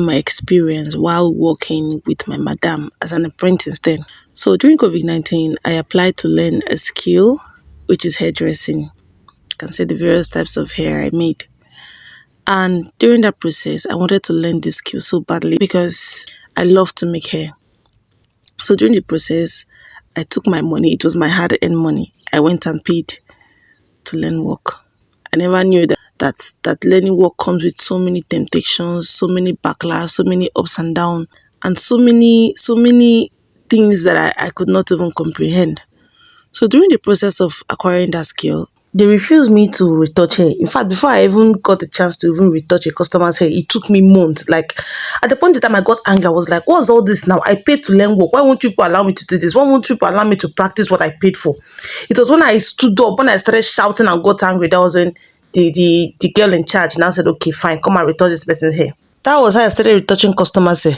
my experience while working with my madam as an apprentice then. So during COVID-19, I applied to learn a skill, which is hairdressing. You can see the various types of hair I made. And during that process, I wanted to learn this skill so badly because I love to make hair. So during the process, I took my money. It was my hard-earned money. I went and paid to learn work. I never knew that learning work comes with so many temptations, so many backlash, so many ups and downs, and so many things that I could not even comprehend. So during the process of acquiring that skill, they refused me to retouch hair. In fact, before I even got the chance to even retouch a customer's hair, it took me months. Like at the point in time I got angry, I was like, what's all this now? I paid to learn work. Why won't you people allow me to do this? Why won't you people allow me to practice what I paid for? It was when I stood up, when I started shouting and got angry, that was when the girl in charge now said, okay, fine, come and retouch this person's hair. That was how I started retouching customers' hair.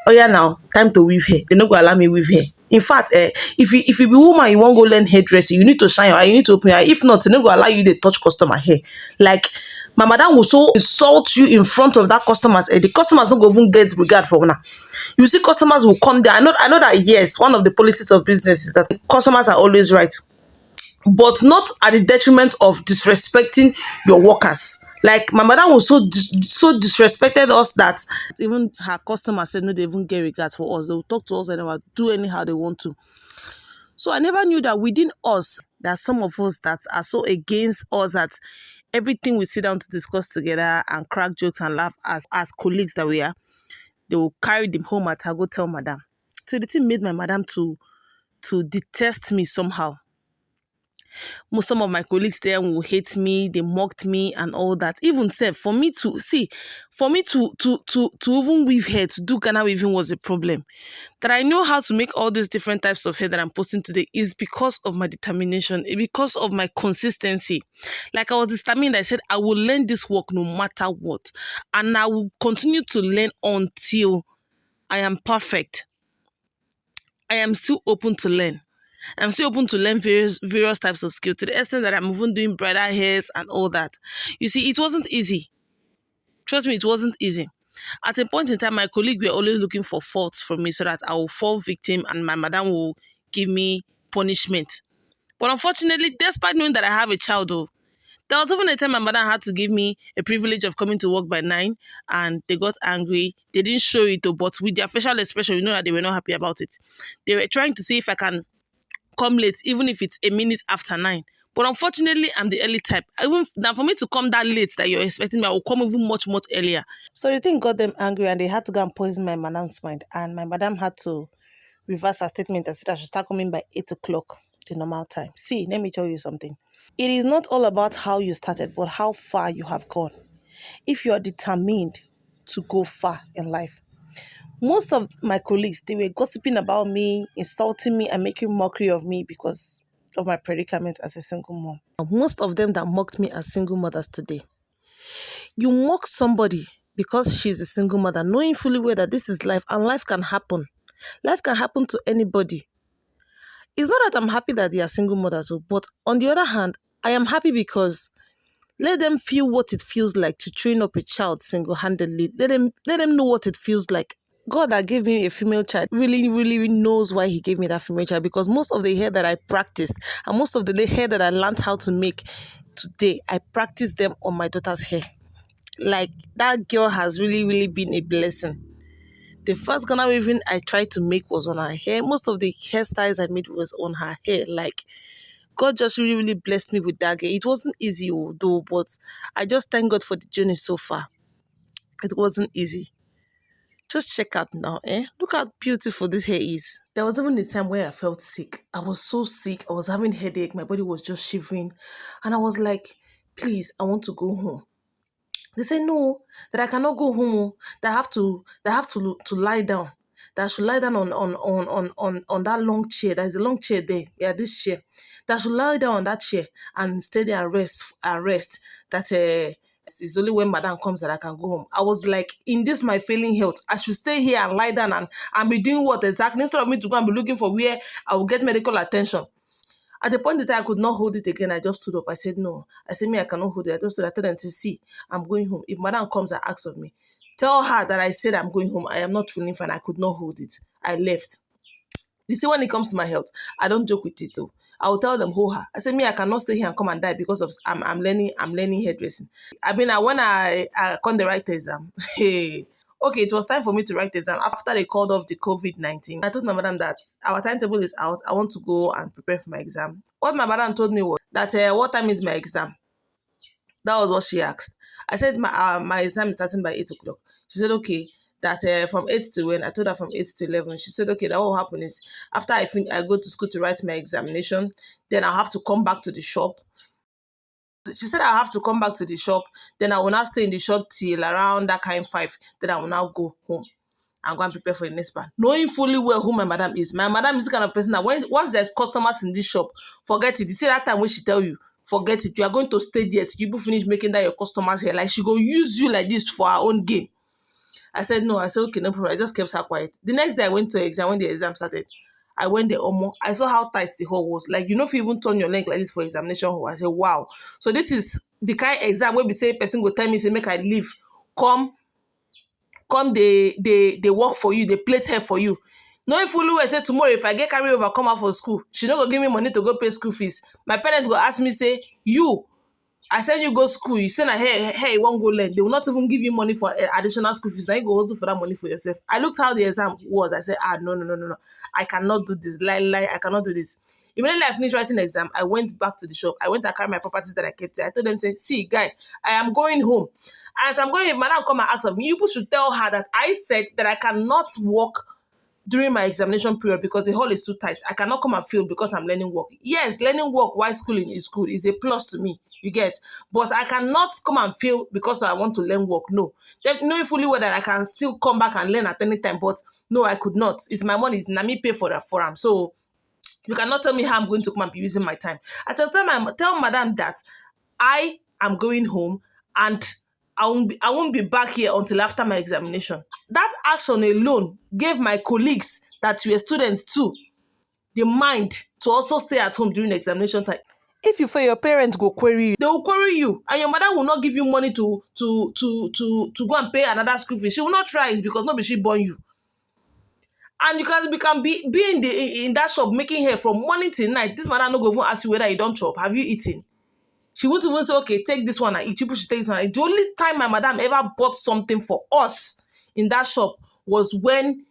Oh yeah, now time to weave hair. They no go allow me weave hair. In fact, if you be woman, you won't go learn hairdressing, you need to shine your eye, you need to open your eye. If not, they no go allow you to touch customer hair. Like my madam will so insult you in front of that customers. The customers don't go even get regard for una. You see, customers will come there. I know that yes, one of the policies of business is that customers are always right, but not at the detriment of disrespecting your workers. Like my mother was so disrespected us that even her customers said no, they even get regard for us. They will talk to us and they will do anyhow they want to. So I never knew that within us, there are some of us that are so against us that everything we sit down to discuss together and crack jokes and laugh as colleagues that we are, they will carry them home at her, go tell madam. So the thing made my madam to detest me somehow. Some of my colleagues there will hate me, they mocked me and all that. Even said for me to see, for me to even weave hair, to do Ghana weaving was a problem. That I know how to make all these different types of hair that I'm posting today is because of my determination, because of my consistency. Like I was determined, I said I will learn this work no matter what. And I will continue to learn until I am perfect. I am still open to learn. I'm still open to learn various types of skill to the extent that I'm even doing bridal hairs and all that. You see, it wasn't easy. Trust me, it wasn't easy. At a point in time, my colleague were always looking for faults from me so that I will fall victim and my madam will give me punishment. But unfortunately, despite knowing that I have a child, though, there was even a time my mother had to give me a privilege of coming to work by 9 and they got angry. They didn't show it, though, but with their facial expression, you know that they were not happy about it. They were trying to see if I can come late, even if it's a minute after 9. But unfortunately, I'm the early type. Even now, for me to come that late that you're expecting me, I will come even much earlier. So the thing got them angry, and they had to go and poison my madam's mind. And my madam had to reverse her statement and said I should start coming by 8 o'clock, the normal time. See, let me tell you something. It is not all about how you started, but how far you have gone. If you are determined to go far in life, most of my colleagues, they were gossiping about me, insulting me, and making mockery of me because of my predicament as a single mom. Most of them that mocked me as single mothers today, you mock somebody because she's a single mother, knowing fully well that this is life and life can happen. Life can happen to anybody. It's not that I'm happy that they are single mothers, but on the other hand, I am happy because let them feel what it feels like to train up a child single-handedly. Let them know what it feels like. God that gave me a female child really knows why he gave me that female child, because most of the hair that I practiced and most of the hair that I learned how to make today, I practiced them on my daughter's hair. Like that girl has really been a blessing. The first Ghana weaving I tried to make was on her hair. Most of the hairstyles I made was on her hair. Like God just really blessed me with that girl. It wasn't easy though, but I just thank God for the journey so far. It wasn't easy. Just check out now, eh? Look how beautiful this hair is. There was even a time where I felt sick. I was so sick. I was having headache. My body was just shivering. And I was like, please, I want to go home. They say no, that I cannot go home. That I have to lie down. That I should lie down on that long chair. There's a long chair there. Yeah, this chair. That I should lie down on that chair and stay there and rest. That it's only when madam comes that I can go home. I was like, in this my failing health, I should stay here and lie down and be doing what exactly, instead of me to go and be looking for where I will get medical attention. At the point that I could not hold it again, I just stood up. I said, no. I said, me, I cannot hold it. I just stood. I told them, see, I'm going home. If madam comes and asks of me, Tell her that I said I'm going home. I am not feeling fine. I could not hold it. I left. You see, when it comes to my health, I don't joke with it though. I will tell them, hold her. I say, me, I cannot stay here and come and die because of I'm learning hairdressing. I mean, when I come the write exam, hey, okay, it was time for me to write the exam after they called off the COVID-19. I told my madam that our timetable is out. I want to go and prepare for my exam. What my madam told me was that what time is my exam? That was what she asked. I said my exam is starting by 8 o'clock. She said okay. That from 8 to when I told her from 8 to 11. She said okay. That what will happen is after I go to school to write my examination, then I'll have to come back to the shop. She said I have to come back to the shop. Then I will not stay in the shop till around that kind 5. Then I will now go home and go and prepare for the next part. Knowing fully well who my madam is. My madam is the kind of person that once there's customers in this shop, forget it. You see that time when she tell you, forget it. You are going to stay there till you people finish making that your customers here. Like she go use you like this for her own gain. I said no. I said okay, no problem. I just kept her quiet. The next day I went to exam when the exam started. I went there almost. I saw how tight the hall was. Like, if you even turn your leg like this for examination hall. I said, wow. So this is the kind of exam where we say person go tell me, say, make I leave. Come they work for you, they plait hair for you. Knowing fully well say tomorrow if I get carry over come out for school, she no go give me money to go pay school fees. My parents go ask me say, you, I send you go school, you say na hey you wan go learn, they will not even give you money for additional school fees. Now you go also for that money for yourself. I looked how the exam was. I said, no, I cannot do this. Lie, I cannot do this. Immediately I finished writing the exam, I went back to the shop. I went and carried my properties that I kept there. I told them, say, see, guy, I am going home. And as I'm going, if madam come and ask of me, you people should tell her that I said that I cannot work during my examination period because the hall is too tight. I cannot come and fail because I'm learning work. Yes, learning work while schooling is good. It's a plus to me. You get? But I cannot come and fail because I want to learn work. No. They know fully well that I can still come back and learn at any time. But no, I could not. It's my money. It's me pay for them. So you cannot tell me how I'm going to come and be using my time. I tell madam that I am going home and I won't be back here until after my examination. That action alone gave my colleagues that were students too the mind to also stay at home during the examination time. If you for your parents go query you, they will query you, and your mother will not give you money to go and pay another school fee. She will not try it because nobody she born you. And you can be in that shop making hair from morning till night. This mother no go even ask you whether you don't chop. Have you eaten? She won't even say, okay, take this one and eat. People should take this one. The only time my madam ever bought something for us in that shop was when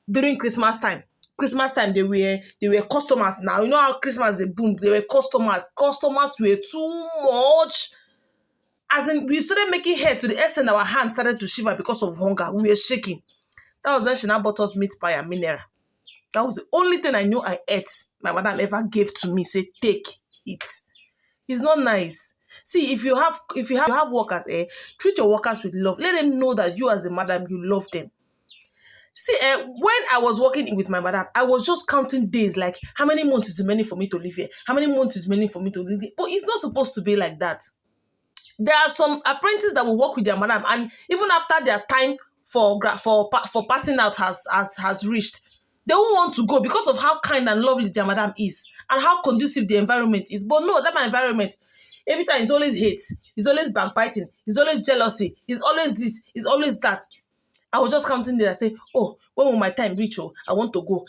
during Christmas time. Christmas time, they were customers now. You know how Christmas they boom. They were customers. Customers were too much. As in, we started making hair to the extent our hands started to shiver because of hunger. We were shaking. That was when she now bought us meat pie and mineral. That was the only thing I knew I ate. My madam ever gave to me. Say, take it. It's not nice. See, if you have workers, treat your workers with love. Let them know that you as a madam, you love them. See, when I was working with my madam, I was just counting days, like how many months is remaining for me to live here? How many months is remaining for me to live here? But it's not supposed to be like that. There are some apprentices that will work with their madam, and even after their time for passing out has reached, they won't want to go because of how kind and lovely their madam is and how conducive the environment is. But no, that my environment, every time it's always hate, it's always backbiting, it's always jealousy, it's always this, it's always that. I was just counting there and say, oh, when will my time reach? Oh, I want to go.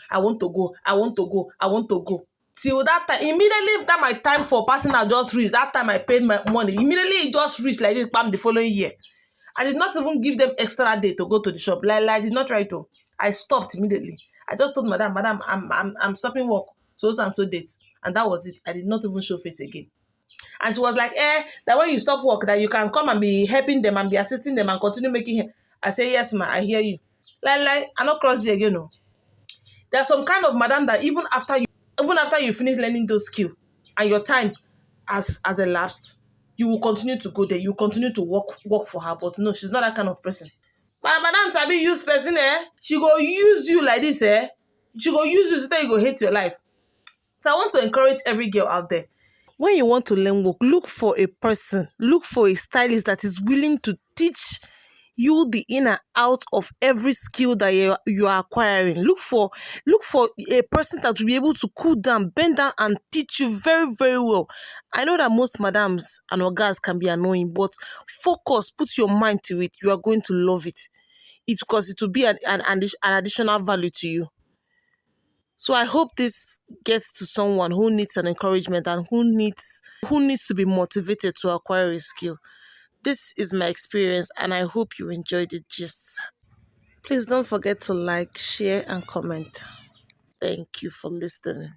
Till that time, immediately that my time for passing out just reached, that time I paid my money. Immediately it just reached like this, bam, the following year. I did not even give them extra day to go to the shop. Like I did not try to. I stopped immediately. I just told madam, I'm stopping work. So and so dates. And that was it. I did not even show face again. And she was like, that when you stop work, that you can come and be helping them and be assisting them and continue making hair. I say, yes, ma, I hear you. Like, I not cross you again, no. There's some kind of madam that even after you finish learning those skills and your time has elapsed, you will continue to go there. You continue to work for her. But no, she's not that kind of person. But madam sabi use person, she go use you like this, she go use you so that you go hate your life. So I want to encourage every girl out there. When you want to learn work, look for a stylist that is willing to teach you the in and out of every skill that you are acquiring. Look for a person that will be able to cool down, bend down, and teach you very, very well. I know that most madams and ogas can be annoying, but focus, put your mind to it. You are going to love it. because it will be an additional value to you. So I hope this gets to someone who needs an encouragement and who needs to be motivated to acquire a skill. This is my experience, and I hope you enjoyed the gist. Please don't forget to like, share, and comment. Thank you for listening.